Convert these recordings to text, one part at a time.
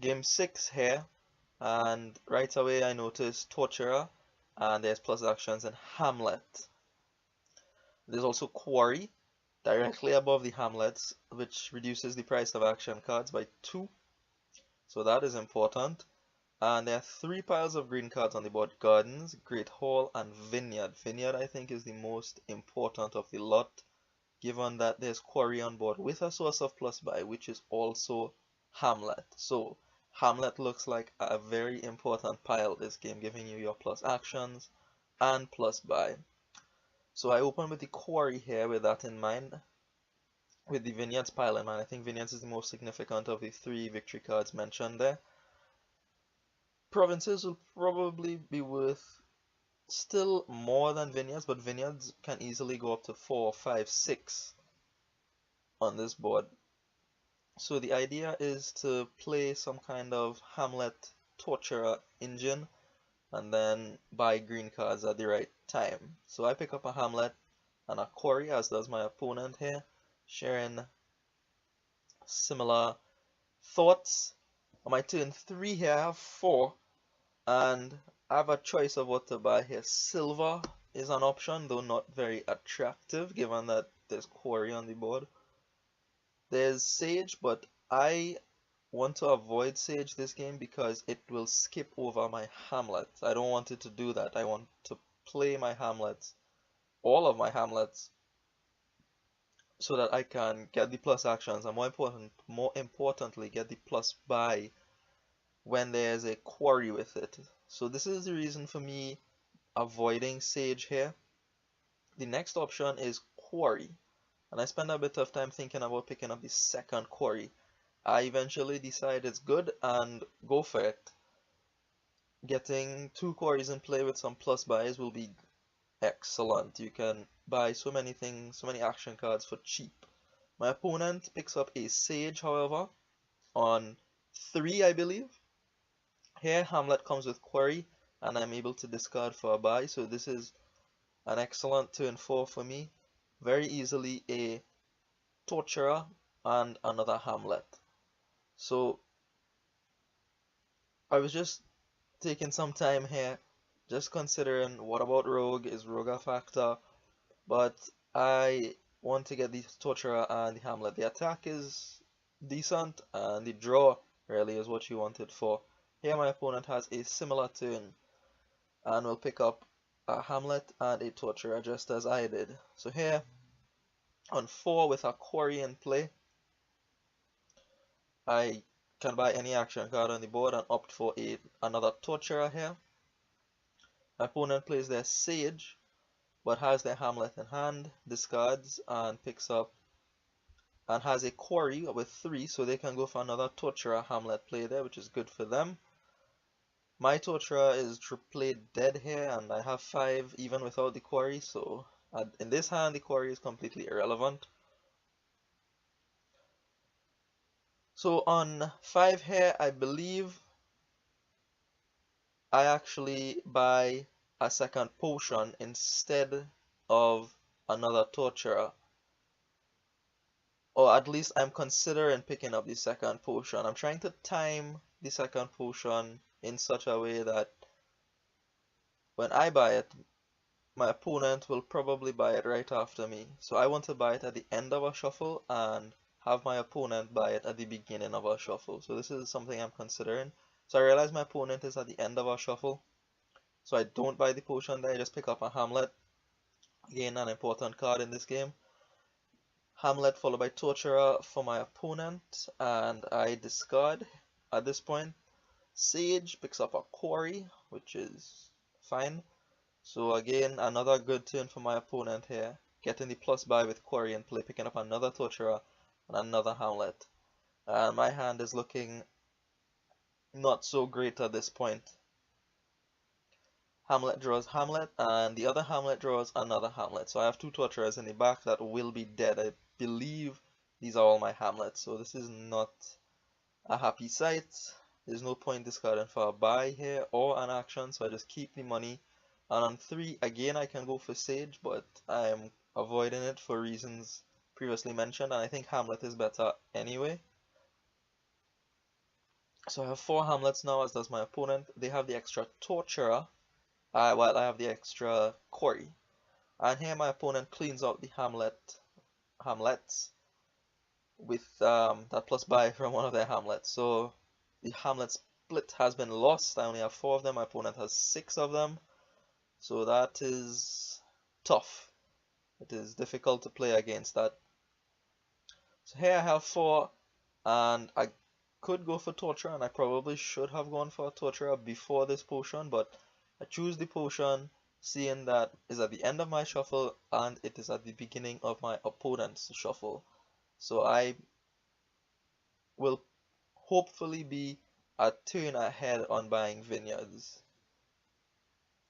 game 6 here, and right away I notice Torturer, and there's plus actions in Hamlet. There's also Quarry, directly above the Hamlets, which reduces the price of action cards by 2, so that is important. And there are 3 piles of green cards on the board: Gardens, Great Hall, and Vineyard. Vineyard I think is the most important of the lot, given that there's Quarry on board with a source of plus buy, which is also Hamlet. So Hamlet looks like a very important pile this game, giving you your plus actions and plus buy. So I open with the Quarry here with that in mind, with the Vineyards pile in mind. I think Vineyards is the most significant of the 3 victory cards mentioned there. Provinces will probably be worth still more than Vineyards, but Vineyards can easily go up to 4, 5, 6 on this board. So the idea is to play some kind of Hamlet Torturer engine and then buy green cards at the right time. So I pick up a Hamlet and a Quarry, as does my opponent here, sharing similar thoughts. On my turn 3 here, I have 4, and I have a choice of what to buy here. Silver is an option, though not very attractive given that there's Quarry on the board. There's Sage, but I want to avoid Sage this game because it will skip over my Hamlet. I don't want it to do that. I want to play my Hamlets, all of my Hamlets, so that I can get the plus actions and more importantly, get the plus buy when there's a Quarry with it. So this is the reason for me avoiding Sage here. The next option is Quarry, and I spend a bit of time thinking about picking up the second Quarry. I eventually decide it's good and go for it. Getting 2 Quarries in play with some plus buys will be excellent. You can buy so many things, so many action cards for cheap. My opponent picks up a Sage, however, on 3, I believe. Here Hamlet comes with Quarry, and I'm able to discard for a buy, so this is an excellent turn 4 for me. Very easily a Torturer and another Hamlet. So I was just taking some time here, just considering what about Rogue, is Rogue a factor, but I want to get the Torturer and the Hamlet. The attack is decent, and the draw really is what you want it for. Here my opponent has a similar turn, and will pick up a Hamlet and a Torturer just as I did. So here, on 4 with a Quarry in play, I can buy any action card on the board and opt for another Torturer here. My opponent plays their Sage, but has their Hamlet in hand, discards, and picks up, and has a Quarry with 3, so they can go for another Torturer Hamlet play there, which is good for them. My Torturer is played dead here, and I have 5 even without the Quarry, so in this hand the Quarry is completely irrelevant. So on 5 here, I believe I actually buy a second potion instead of another Torturer. Or at least I'm considering picking up the second potion. I'm trying to time the second potion in such a way that when I buy it, my opponent will probably buy it right after me. So I want to buy it at the end of a shuffle and have my opponent buy it at the beginning of our shuffle. So this is something I'm considering. So I realize my opponent is at the end of our shuffle, so I don't buy the potion there. I just pick up a Hamlet, again an important card in this game. Hamlet followed by Torturer for my opponent, and I discard at this point. Sage picks up a Quarry, which is fine. So again, another good turn for my opponent here, getting the plus buy with Quarry in play, picking up another Torturer and another Hamlet. And my hand is looking not so great at this point. Hamlet draws Hamlet, and the other Hamlet draws another Hamlet. So I have 2 Torturers in the back that will be dead. I believe these are all my Hamlets, so this is not a happy sight. There's no point discarding for a buy here or an action, so I just keep the money. And on 3, again I can go for Sage, but I'm avoiding it for reasons previously mentioned, and I think Hamlet is better anyway. So I have 4 Hamlets now, as does my opponent. They have the extra Torturer, while I have the extra Quarry. And here my opponent cleans out the Hamlets with that plus buy from one of their Hamlets. So the Hamlet split has been lost. I only have 4 of them. My opponent has 6 of them. So that is tough. It is difficult to play against that. So here I have 4, and I could go for Torture, and I probably should have gone for a Torturer before this potion, but I choose the potion seeing that is at the end of my shuffle and it is at the beginning of my opponent's shuffle. So I will hopefully be a turn ahead on buying vineyards,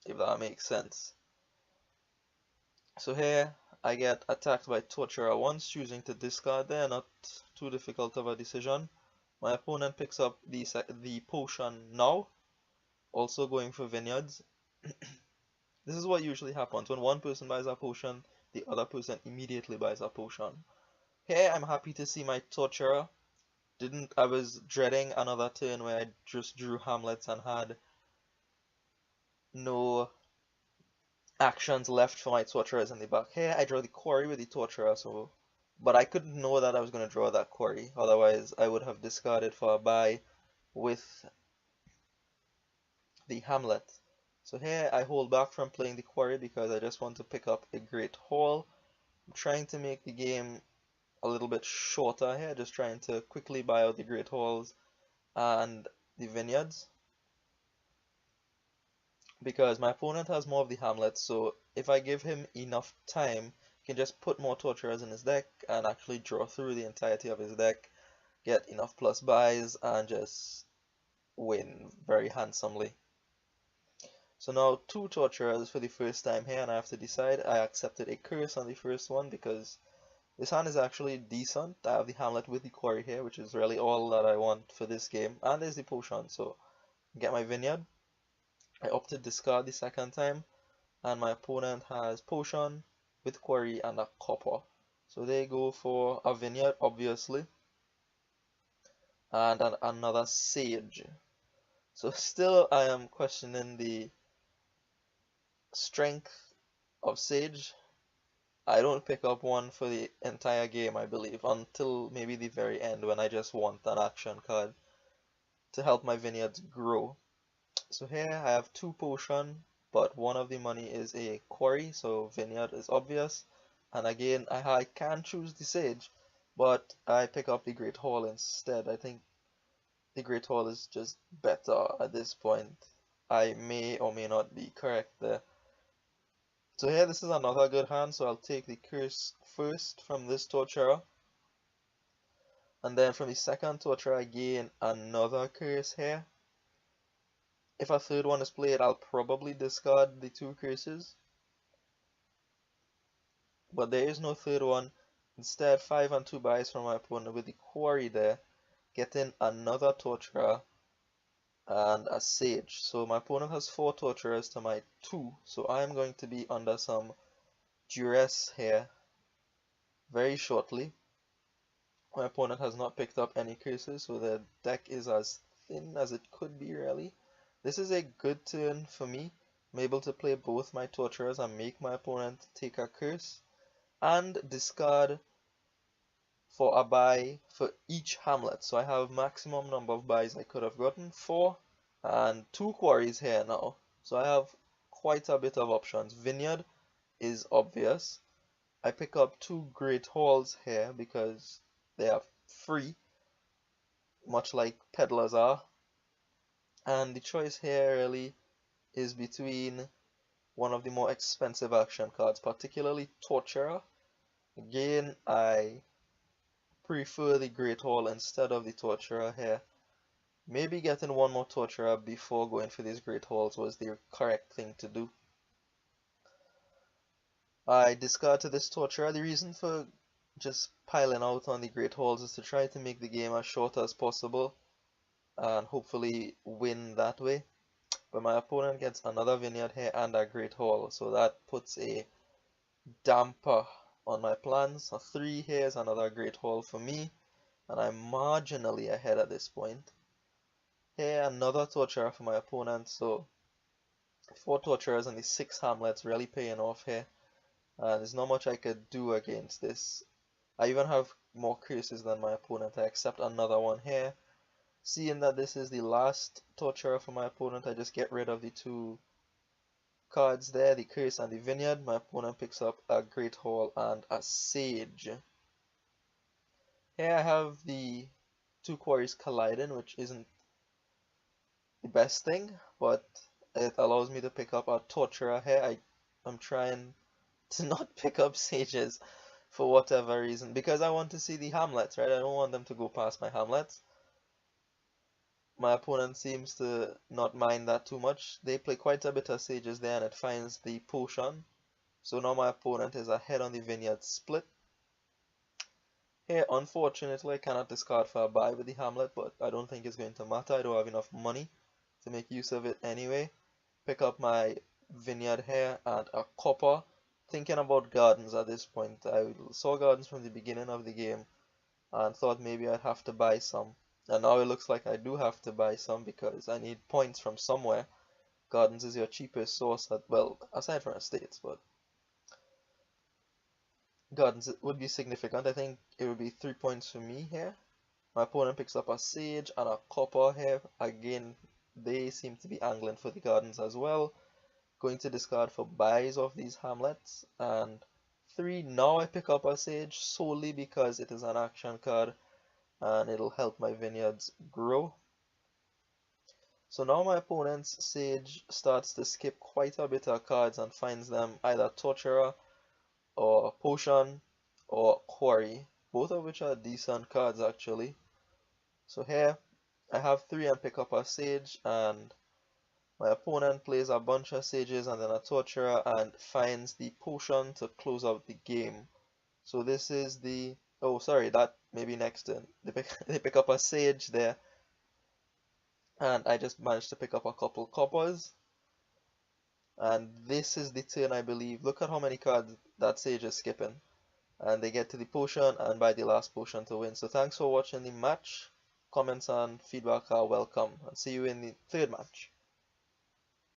if that makes sense. So here I get attacked by Torturer once, choosing to discard there, not too difficult of a decision. My opponent picks up the potion now, also going for vineyards. This is what usually happens. When one person buys a potion, the other person immediately buys a potion. Here I'm happy to see my Torturer. I was dreading another turn where I just drew Hamlets and had no actions left for my Torturers in the back. Here I draw the Quarry with the Torturer, but I couldn't know that I was going to draw that Quarry. Otherwise I would have discarded for a buy with the Hamlet. So here I hold back from playing the Quarry because I just want to pick up a Great Hall. I'm trying to make the game a little bit shorter here, just trying to quickly buy out the Great Halls and the Vineyards, because my opponent has more of the Hamlets, so if I give him enough time, he can just put more Torturers in his deck and actually draw through the entirety of his deck, get enough plus buys, and just win very handsomely. So now 2 Torturers for the first time here, and I have to decide. I accepted a curse on the first one because this hand is actually decent. I have the Hamlet with the Quarry here, which is really all that I want for this game, and there's the potion, so get my Vineyard. I opted discard the second time, and my opponent has potion with Quarry and a copper. So they go for a Vineyard, obviously, and another Sage. So still I am questioning the strength of Sage. I don't pick up one for the entire game, I believe, until maybe the very end when I just want an action card to help my vineyards grow. So here I have 2 potion, but one of the money is a Quarry, so vineyard is obvious. And again, I can choose the Sage, but I pick up the Great Hall instead. I think the Great Hall is just better at this point. I may or may not be correct there. So here, this is another good hand, so I'll take the curse first from this Torturer. And then from the second Torturer, I gain another curse here. If a third one is played, I'll probably discard the 2 curses. But there is no third one. Instead, 5 and 2 buys from my opponent with the Quarry there, getting another Torturer and a Sage. So my opponent has 4 Torturers to my 2, so I am going to be under some duress here very shortly. My opponent has not picked up any curses, so the deck is as thin as it could be, really. This is a good turn for me. I'm able to play both my Torturers and make my opponent take a curse, and discard for a buy for each Hamlet. So I have maximum number of buys I could have gotten, 4, and 2 Quarries here now. So I have quite a bit of options. Vineyard is obvious. I pick up 2 Great Halls here because they are free, much like peddlers are. And the choice here really is between one of the more expensive action cards, particularly Torturer. Again, I prefer the Great Hall instead of the Torturer here. Maybe getting one more Torturer before going for these Great Halls was the correct thing to do. I discarded this Torturer. The reason for just piling out on the Great Halls is to try to make the game as short as possible and hopefully win that way. But my opponent gets another Vineyard here and a Great Hall, so that puts a damper on my plans. A 3 here is another Great Hall for me, and I'm marginally ahead at this point. Here, another torturer for my opponent, so 4 torturers and the 6 hamlets really paying off here. And there's not much I could do against this. I even have more curses than my opponent. I accept another one here. Seeing that this is the last torturer for my opponent, I just get rid of the 2 cards there, the curse and the vineyard. My opponent picks up a great hall and a sage. Here I have the 2 quarries colliding, which isn't the best thing, but it allows me to pick up a torturer here. I'm trying to not pick up sages for whatever reason, because I want to see the hamlets, right? I don't want them to go past my hamlets. My opponent seems to not mind that too much. They play quite a bit of sages there and it finds the potion. So now my opponent is ahead on the vineyard split. Here, unfortunately, I cannot discard for a buy with the hamlet, but I don't think it's going to matter. I don't have enough money to make use of it anyway. Pick up my vineyard here and a copper. Thinking about gardens at this point. I saw gardens from the beginning of the game and thought maybe I'd have to buy some. And now it looks like I do have to buy some because I need points from somewhere. Gardens is your cheapest source, well, aside from estates, but gardens would be significant. I think it would be 3 points for me here. My opponent picks up a sage and a copper here. Again, they seem to be angling for the gardens as well. Going to discard for buys of these hamlets. And 3, now I pick up a sage solely because it is an action card and it'll help my vineyards grow. So now my opponent's sage starts to skip quite a bit of cards and finds them either torturer or potion or quarry, both of which are decent cards actually. So here I have 3 and pick up a sage, and my opponent plays a bunch of sages and then a torturer and finds the potion to close out the game. So this is the, oh sorry, that maybe next turn. They pick up a sage there, and I just managed to pick up a couple coppers. And this is the turn, I believe. Look at how many cards that sage is skipping. And they get to the potion and buy the last potion to win. So thanks for watching the match. Comments and feedback are welcome. And see you in the 3rd match.